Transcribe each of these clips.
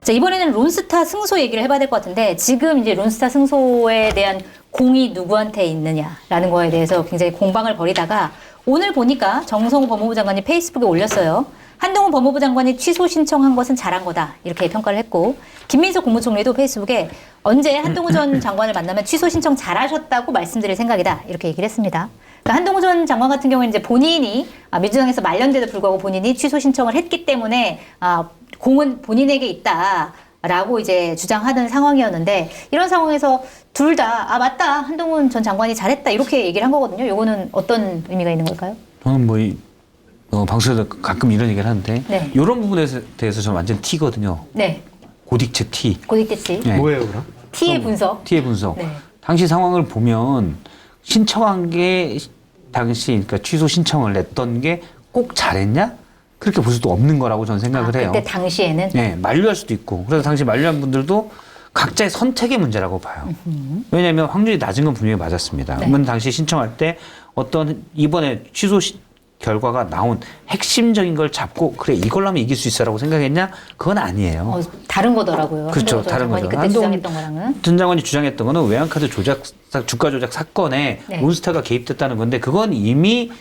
자, 이번에는 론스타 승소 얘기를 해봐야 될 것 같은데, 지금 이제 론스타 승소에 대한 공이 누구한테 있느냐라는 거에 대해서 굉장히 공방을 벌이다가 오늘 보니까 정성호 법무부 장관이 페이스북에 올렸어요. 한동훈 법무부 장관이 취소 신청한 것은 잘한 거다, 이렇게 평가를 했고, 김민석 국무총리도 페이스북에 언제 한동훈 전 장관을 만나면 취소 신청 잘하셨다고 말씀드릴 생각이다, 이렇게 얘기를 했습니다. 그러니까 한동훈 전 장관 같은 경우는 이제 본인이 민주당에서 말년돼도 불구하고 본인이 취소 신청을 했기 때문에 공은 본인에게 있다라고 이제 주장하던 상황이었는데, 이런 상황에서 둘 다 맞다, 한동훈 전 장관이 잘했다, 이렇게 얘기를 한 거거든요. 요거는 어떤 의미가 있는 걸까요? 저는 방송에서 가끔 이런 얘기를 하는데, 네. 이런 부분에 대해서 저는 완전 T거든요. 네. 고딕체 T. 고딕대치. 네. 뭐예요, 그럼? T의 분석. T의 분석. 네. 당시 상황을 보면 신청한 게 당시, 그러니까 취소 신청을 냈던 게 꼭 잘했냐? 그렇게 볼 수도 없는 거라고 저는 생각을 해요. 그때 당시에는? 네, 만류할 수도 있고. 그래서 당시 만류한 분들도 각자의 선택의 문제라고 봐요. 왜냐하면 확률이 낮은 건 분명히 맞았습니다. 네. 그러면 당시 신청할 때 어떤 이번에 취소 결과가 나온 핵심적인 걸 잡고 그래 이걸로 하면 이길 수 있어라고 생각했냐? 그건 아니에요. 다른 거더라고요. 그렇죠, 다른 거죠. 그때 주장했던 거랑은. 전 장관이 주장했던 거는 외환카드 주가 조작 사건에 네. 론스타가 개입됐다는 건데, 그건 이미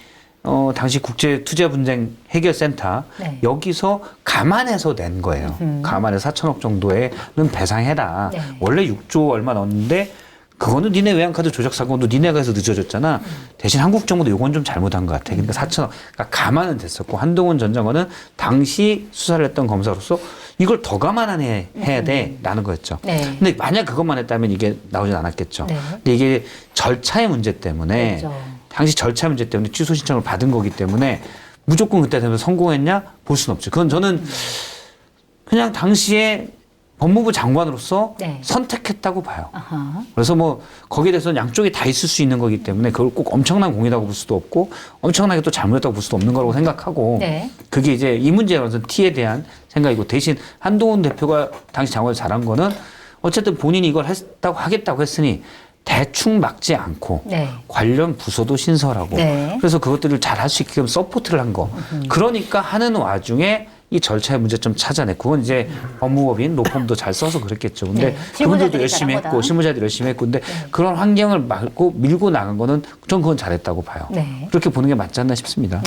당시 국제투자분쟁 해결센터 네. 여기서 감안해서 낸 거예요. 감안해서 4천억 정도에는 배상해라. 네. 원래 6조 얼마 넣었는데 그거는 니네 외환카드 조작 사건도 니네가 해서 늦어졌잖아. 대신 한국 정부도 요건 좀 잘못한 것 같아. 그러니까 4천억. 그러니까 감안은 됐었고, 한동훈 전 장관은 당시 수사를 했던 검사로서 이걸 더 감안해야 돼라는 거였죠. 네. 근데 만약 그것만 했다면 이게 나오진 않았겠죠. 네. 근데 이게 절차의 문제 때문에, 그렇죠. 당시 절차 문제 때문에 취소 신청을 받은 거기 때문에 무조건 그때 되면 성공했냐? 볼 수는 없죠. 그건 저는 그냥 당시에 법무부 장관으로서 네. 선택했다고 봐요. 아하. 그래서 거기에 대해서는 양쪽이 다 있을 수 있는 거기 때문에 그걸 꼭 엄청난 공이라고 볼 수도 없고 엄청나게 또 잘못했다고 볼 수도 없는 거라고 생각하고, 네. 그게 이제 이 문제에 관해서 T에 대한 생각이고, 대신 한동훈 대표가 당시 장관을 잘한 거는 어쨌든 본인이 이걸 하겠다고 했으니 대충 막지 않고 네. 관련 부서도 신설하고, 네. 그래서 그것들을 잘 할 수 있게끔 서포트를 한 거. 그러니까 하는 와중에 이 절차의 문제점 찾아내. 그건 이제 법무법인 로펌도 잘 써서 그랬겠죠. 근데 네. 그분들도 실무자들이 열심히 잘한 했고 거다. 실무자들이 열심히 했고, 근데 그런 환경을 밀고 나간 거는 전 그건 잘했다고 봐요. 네. 그렇게 보는 게 맞지 않나 싶습니다.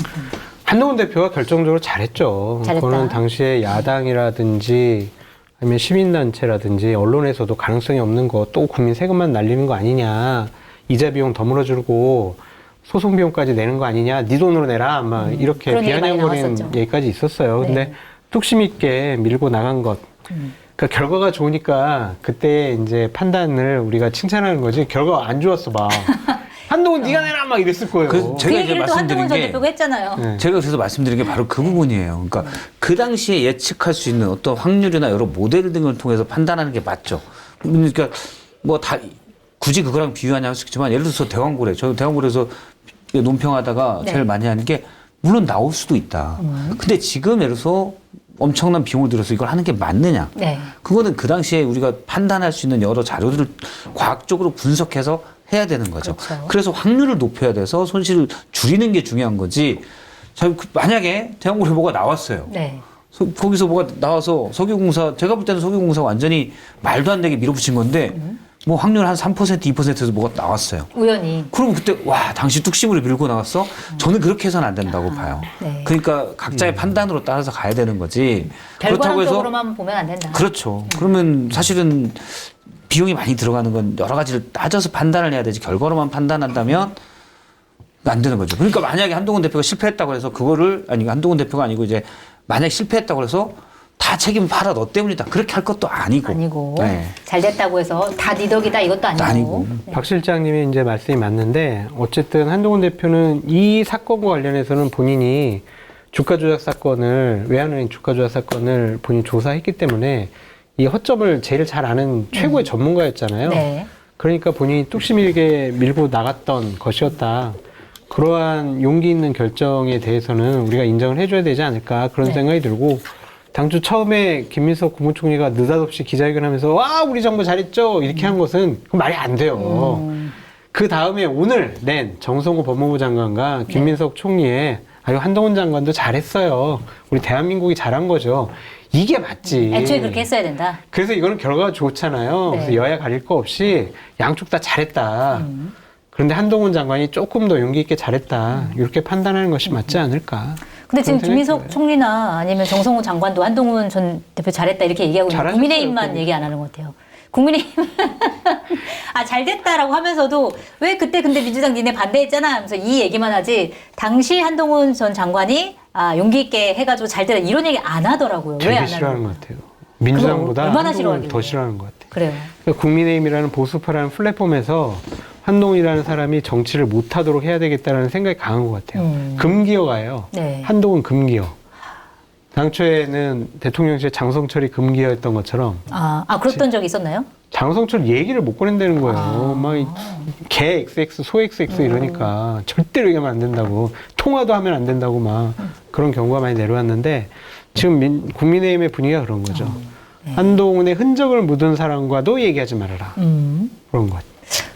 한동훈 대표가 결정적으로 잘했죠. 잘했다. 그거는 당시에 야당이라든지 아니면 시민단체라든지 언론에서도 가능성이 없는 거, 또 국민 세금만 날리는 거 아니냐, 이자 비용 더 물어주고 소송 비용까지 내는 거 아니냐, 네 돈으로 내라, 막 이렇게 그런 얘기 많이 비아냥거리는 나왔었죠. 얘기까지 있었어요. 네. 근데 뚝심 있게 밀고 나간 것. 그러니까 결과가 좋으니까 그때 이제 판단을 우리가 칭찬하는 거지, 결과가 안 좋았어 봐. 한동훈 네가 내라 막 이랬을 거예요. 그 그 제가 이제 얘기를 또 한동훈 말씀드린 전 게, 대표가 했잖아요. 네. 제가 그래서 말씀드린 게 바로 그 부분이에요. 그러니까 그 당시에 예측할 수 있는 어떤 확률이나 여러 모델 등을 통해서 판단하는 게 맞죠. 그러니까 굳이 그거랑 비유하냐 할 수 있지만, 예를 들어서 대왕고래. 저 대왕고래에서 논평하다가 네. 제일 많이 하는 게, 물론 나올 수도 있다. 근데 지금 예를 들어서 엄청난 비용을 들여서 이걸 하는 게 맞느냐. 네. 그거는 그 당시에 우리가 판단할 수 있는 여러 자료들을 과학적으로 분석해서 해야 되는 거죠. 그렇죠. 그래서 확률을 높여야 돼서 손실을 줄이는 게 중요한 거지. 만약에 대왕고래 뭐가 나왔어요. 네. 거기서 뭐가 나와서 석유공사, 제가 볼 때는 석유공사 완전히 말도 안 되게 밀어붙인 건데, 확률 한 3%, 2%에서 뭐가 나왔어요. 우연히. 그러면 그때 당시 뚝심으로 밀고 나갔어? 저는 그렇게 해서는 안 된다고 봐요. 네. 그러니까 각자의 판단으로 따라서 가야 되는 거지. 그렇다고 해서, 결과론적으로만 보면 안 된다. 그렇죠. 그러면 사실은 비용이 많이 들어가는 건 여러 가지를 따져서 판단을 해야 되지, 결과로만 판단한다면 안 되는 거죠. 그러니까 만약에 한동훈 대표가 실패했다고 해서 한동훈 대표가 아니고 이제 만약에 실패했다고 해서 다 책임을 팔아 너 때문이다, 그렇게 할 것도 아니고. 네. 잘 됐다고 해서 다 네 덕이다, 이것도 아니고. 네. 박 실장님의 이제 말씀이 맞는데, 어쨌든 한동훈 대표는 이 사건과 관련해서는 본인이 주가 조작 사건을, 외환은행 주가 조작 사건을 본인이 조사했기 때문에 이 허점을 제일 잘 아는 최고의 전문가였잖아요. 네. 그러니까 본인이 뚝심 있게 밀고 나갔던 것이었다. 그러한 용기 있는 결정에 대해서는 우리가 인정을 해줘야 되지 않을까, 그런 네. 생각이 들고, 당초 처음에 김민석 국무총리가 느닷없이 기자회견하면서 와 우리 정부 잘했죠 이렇게 한 것은 말이 안 돼요. 그 다음에 오늘 낸 정성호 법무부 장관과 김민석 총리의 한동훈 장관도 잘했어요. 우리 대한민국이 잘한 거죠. 이게 맞지. 애초에 그렇게 했어야 된다. 그래서 이거는 결과가 좋잖아요. 네. 그래서 여야 가릴 거 없이 양쪽 다 잘했다. 그런데 한동훈 장관이 조금 더 용기 있게 잘했다. 이렇게 판단하는 것이 맞지 않을까. 근데 지금 그런 김민석 생각이 총리나 아니면 정성호 장관도 한동훈 전 대표 잘했다 이렇게 얘기하고 있는데 잘하셨어요, 국민의힘만 그분이. 얘기 안 하는 것 같아요. 국민의힘 잘됐다라고 하면서도 왜 그때 근데 민주당 니네 반대했잖아 하면서 이 얘기만 하지 당시 한동훈 전 장관이 용기 있게 해가지고 잘됐다 이런 얘기 안 하더라고요. 왜 되게 안 싫어하는 하는 것 같아요. 민주당보다 얼마나 한동훈을 싫어하길래. 더 싫어하는 것 같아요. 그래요. 그러니까 국민의힘이라는 보수파라는 플랫폼에서 한동훈이라는 사람이 정치를 못하도록 해야 되겠다는 생각이 강한 것 같아요. 금기어가요. 네. 한동훈 금기어. 당초에는 대통령실 장성철이 금기어였던 것처럼 그랬던 적이 있었나요? 장성철 얘기를 못 꺼낸다는 거예요. 막 개 XX, 소 XX 이러니까 절대로 얘기하면 안 된다고, 통화도 하면 안 된다고 막 그런 경우가 많이 내려왔는데 지금 국민의힘의 분위기가 그런 거죠. 네. 한동훈의 흔적을 묻은 사람과도 얘기하지 말아라. 그런 것.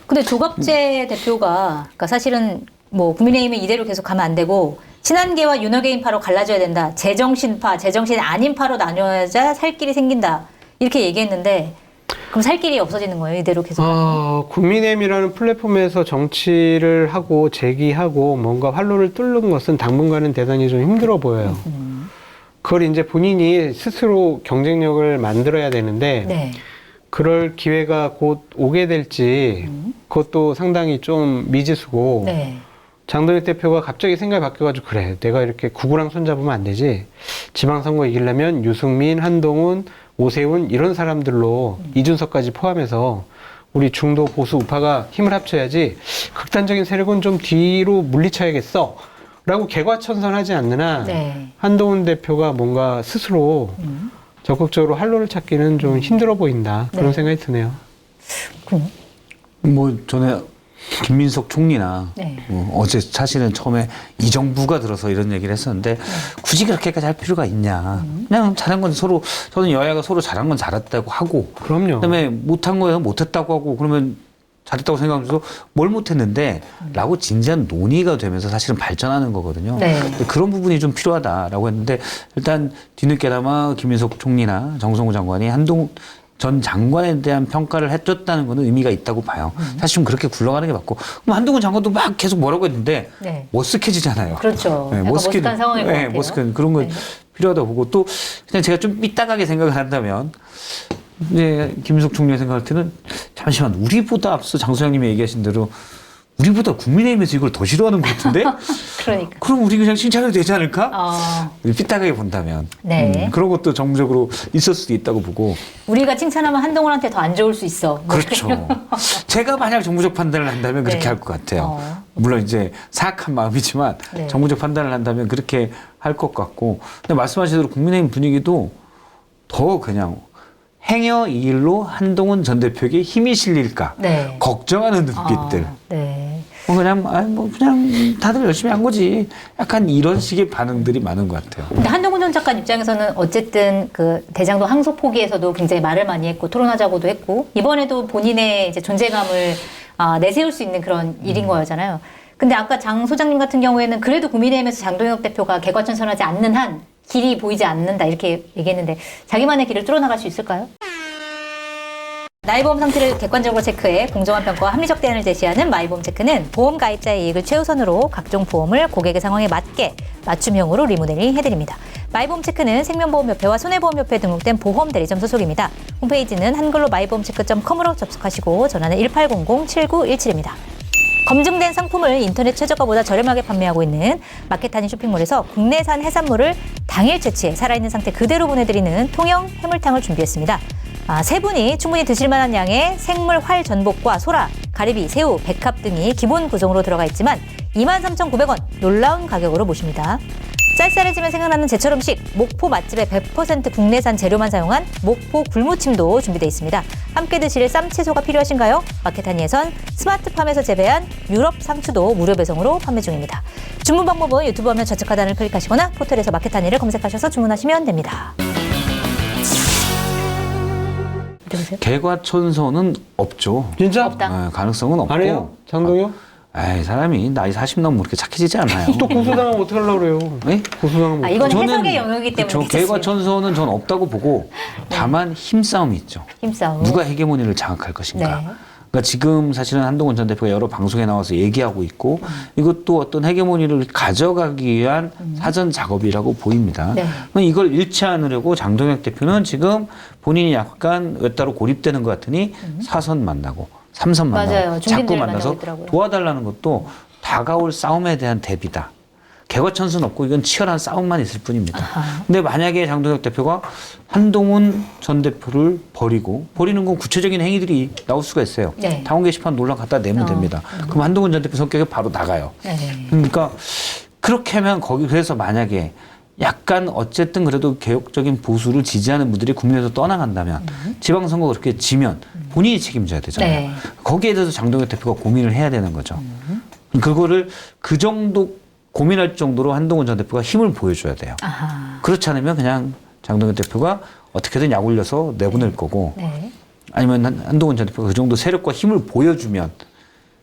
근데 조갑재 대표가 그러니까 사실은 뭐 국민의힘은 이대로 계속 가면 안 되고 친한계와 윤호계인파로 갈라져야 된다. 제정신파, 제정신 아닌파로 나뉘어야 살 길이 생긴다. 이렇게 얘기했는데 그럼 살 길이 없어지는 거예요? 이대로 계속 가면? 국민의힘이라는 플랫폼에서 정치를 하고 제기하고 뭔가 활로를 뚫는 것은 당분간은 대단히 좀 힘들어 보여요. 그걸 이제 본인이 스스로 경쟁력을 만들어야 되는데 네. 그럴 기회가 곧 오게 될지 그것도 상당히 좀 미지수고 네. 장동혁 대표가 갑자기 생각이 바뀌어가지고 그래 내가 이렇게 구구랑 손잡으면 안 되지, 지방선거 이기려면 유승민, 한동훈, 오세훈 이런 사람들로 이준석까지 포함해서 우리 중도 보수 우파가 힘을 합쳐야지 극단적인 세력은 좀 뒤로 물리쳐야겠어 라고 개과천선하지 않는 한 네. 한동훈 대표가 뭔가 스스로 적극적으로 활로를 찾기는 좀 힘들어 보인다. 그런 네. 생각이 드네요. 뭐 전에 김민석 총리나 네. 어제 사실은 처음에 이 정부가 들어서 이런 얘기를 했었는데 굳이 그렇게까지 할 필요가 있냐. 그냥 잘한 건 서로, 저는 여야가 서로 잘한 건 잘했다고 하고 그럼요. 그다음에 못한 거예요 못했다고 하고 그러면 잘했다고 생각하면서 뭘 못했는데 라고 진지한 논의가 되면서 사실은 발전하는 거거든요. 네. 그런 부분이 좀 필요하다라고 했는데 일단 뒤늦게나마 김민석 총리나 정성호 장관이 한동훈 전 장관에 대한 평가를 해줬다는 거는 의미가 있다고 봐요. 사실 좀 그렇게 굴러가는 게 맞고. 그럼 한동훈 장관도 막 계속 뭐라고 했는데 네. 머쓱해지잖아요. 그렇죠. 네, 약간 머쓱한 상황일 것 같아요. 머쓱한 그런 건 네. 필요하다고 보고 또 그냥 제가 좀 삐딱하게 생각을 한다면 이제 김민석 총리가 생각할 때는 잠시만 우리보다 앞서 장 소장님이 얘기하신 대로 우리보다 국민의힘에서 이걸 더 싫어하는 것 같은데? 그러니까. 그럼 우리 그냥 칭찬해도 되지 않을까? 삐딱하게 본다면. 네. 그런 것도 정적으로 있을 수도 있다고 보고. 우리가 칭찬하면 한동훈한테 더 안 좋을 수 있어. 뭐 그렇죠. 제가 만약 정무적 판단을 한다면 그렇게 네. 할 것 같아요. 물론 이제 사악한 마음이지만 네. 정무적 판단을 한다면 그렇게 할 것 같고. 근데 말씀하신 대로 국민의힘 분위기도 더 그냥 행여 이 일로 한동훈 전 대표에게 힘이 실릴까 네. 걱정하는 눈빛들. 네. 그냥 그냥 다들 열심히 한 거지. 약간 이런 식의 반응들이 많은 것 같아요. 근데 한동훈 전 작가 입장에서는 어쨌든 그 대장동 항소 포기에서도 굉장히 말을 많이 했고 토론하자고도 했고 이번에도 본인의 이제 존재감을 내세울 수 있는 그런 일인 거잖아요. 근데 아까 장 소장님 같은 경우에는 그래도 국민의힘에서 장동혁 대표가 개과천선하지 않는 한 길이 보이지 않는다 이렇게 얘기했는데 자기만의 길을 뚫어나갈 수 있을까요? 나의 보험 상태를 객관적으로 체크해 공정한 평가와 합리적 대안을 제시하는 마이보험 체크는 보험 가입자의 이익을 최우선으로 각종 보험을 고객의 상황에 맞게 맞춤형으로 리모델링 해드립니다. 마이보험 체크는 생명보험협회와 손해보험협회에 등록된 보험 대리점 소속입니다. 홈페이지는 한글로 마이보험체크.com으로 접속하시고 전화는 1800-7917입니다. 검증된 상품을 인터넷 최저가보다 저렴하게 판매하고 있는 마켓타니 쇼핑몰에서 국내산 해산물을 당일 채취해 살아있는 상태 그대로 보내드리는 통영 해물탕을 준비했습니다. 세 분이 충분히 드실 만한 양의 생물 활 전복과 소라, 가리비, 새우, 백합 등이 기본 구성으로 들어가 있지만 23,900원 놀라운 가격으로 모십니다. 쌀쌀해지면 생각나는 제철 음식 목포 맛집의 100% 국내산 재료만 사용한 목포 굴무침도 준비되어 있습니다. 함께 드실 쌈채소가 필요하신가요? 마켓타니에선 스마트팜에서 재배한 유럽 상추도 무료 배송으로 판매 중입니다. 주문 방법은 유튜브 화면 좌측 하단을 클릭하시거나 포털에서 마켓타니를 검색하셔서 주문하시면 됩니다. 개과천선은 없죠. 진짜? 없다. 가능성은 없고. 안 해요? 장동혁? 아이, 사람이 나이 40 넘으면 그렇게 착해지지 않아요. 또 고소당하면 어떡하려고 그래요? 네? 고소당하면 아, 이건 저는 해석의 영역이기 때문에 저 괜찮습니다. 개과천선은 전 없다고 보고 다만 힘싸움이 있죠. 힘싸움. 누가 헤게모니를 장악할 것인가. 네. 그러니까 지금 사실은 한동훈 전 대표가 여러 방송에 나와서 얘기하고 있고 이것도 어떤 헤게모니를 가져가기 위한 사전 작업이라고 보입니다. 네. 그럼 이걸 잃지 않으려고 장동혁 대표는 지금 본인이 약간 외따로 고립되는 것 같으니 4선 만나고 3선 만나고 맞아요. 자꾸 중진들 만나서 만나고 있더라고요. 도와달라는 것도 다가올 싸움에 대한 대비다. 개과천선 없고 이건 치열한 싸움만 있을 뿐입니다. 아하. 근데 만약에 장동혁 대표가 한동훈 전 대표를 버리는 건 구체적인 행위들이 나올 수가 있어요. 네. 당원 게시판 논란 갖다 내면 됩니다. 그럼 한동훈 전 대표 성격이 바로 나가요. 네. 그러니까 그렇게 하면 그래서 만약에 약간 어쨌든 그래도 개혁적인 보수를 지지하는 분들이 국민에서 떠나간다면 지방선거 그렇게 지면 본인이 책임져야 되잖아요. 네. 거기에 대해서 장동혁 대표가 고민을 해야 되는 거죠. 그거를 그 정도 고민할 정도로 한동훈 전 대표가 힘을 보여줘야 돼요. 아하. 그렇지 않으면 그냥 장동혁 대표가 어떻게든 약 올려서 내보낼 거고 네. 아니면 한동훈 전 대표가 그 정도 세력과 힘을 보여주면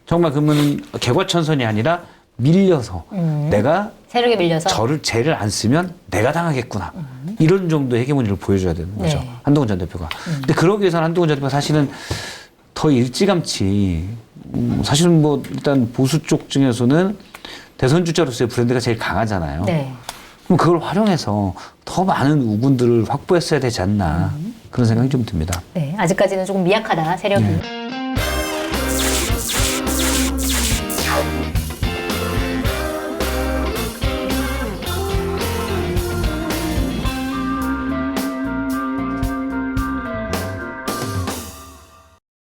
정말 그러면 개과천선이 아니라 밀려서 내가 세력에 밀려서. 쟤를 안 쓰면 내가 당하겠구나. 이런 정도의 헤게모니를 보여줘야 되는 거죠. 네. 한동훈 전 대표가. 근데 그러기 위해서는 한동훈 전 대표가 사실은 더 일찌감치 사실은 뭐 일단 보수 쪽 중에서는 대선 주자로서의 브랜드가 제일 강하잖아요. 네. 그럼 그걸 활용해서 더 많은 우군들을 확보했어야 되지 않나 그런 생각이 좀 듭니다. 네. 아직까지는 조금 미약하다, 세력이.